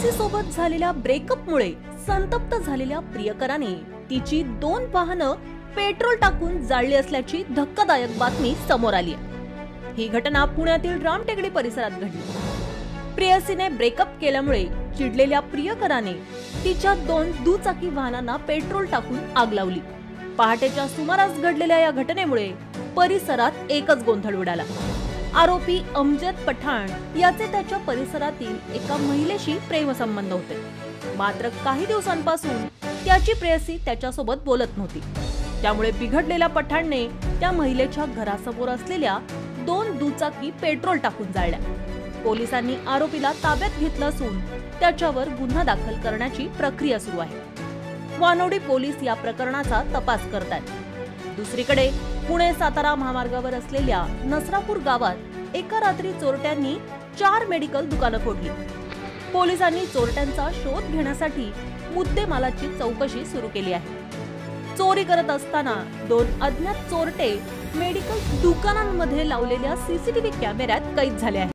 प्रेयसी सोबत झालेल्या ब्रेकअपमुळे संतप्त झालेल्या प्रियकराने तिची 2 वाहनं पेट्रोल टाकून जाळली असल्याची धक्कादायक बातमी समोर आली आहे। ही घटना पुण्यातील रामटेकडी परिसरात घडली। प्रेयसीने ब्रेकअप केल्यामुळे चिडलेल्या प्रियकराने तिच्या 2 दुचाकी वाहनांना पेट्रोल टाकून आग लावली। पहाटेच्या सुमारास घडलेल्या या घटनेमुळे परिसरात एकच गोंधळ उडाला। आरोपी अमजद पठाण याचे त्याच्या परिसरातील एका महिलेशी प्रेमसंबंध होते, मात्र काही दिवसांपासून त्याची प्रेयसी त्याच्यासोबत बोलत नव्हती। त्यामुळे बिघडलेल्या पठाणने त्या महिलेच्या घरासमोर असलेल्या 2 दुचाकी पेट्रोल टाकून जाळल्या। पोलिसांनी आरोपीला ताब्यात घेतलं असून त्याच्यावर गुन्हा दाखल करण्याची प्रक्रिया सुरू आहे। वानोडी पोलीस या प्रकरणाचा तपास करतात। दुसरीकडे पुणे सातारा महामार्गावर असलेल्या नसरापूर गावात एका रात्री चोरट्यांनी 4 मेडिकल दुकानं फोडली। पोलिसांनी चोरट्यांचा शोध घेण्यासाठी मुद्देमालाची चौकशी सुरू केली आहे। चोरी करत असताना 2 अज्ञात चोरटे मेडिकल दुकानांमध्ये लावलेल्या सीसीटीव्ही कॅमेऱ्यात कैद झाले आहेत।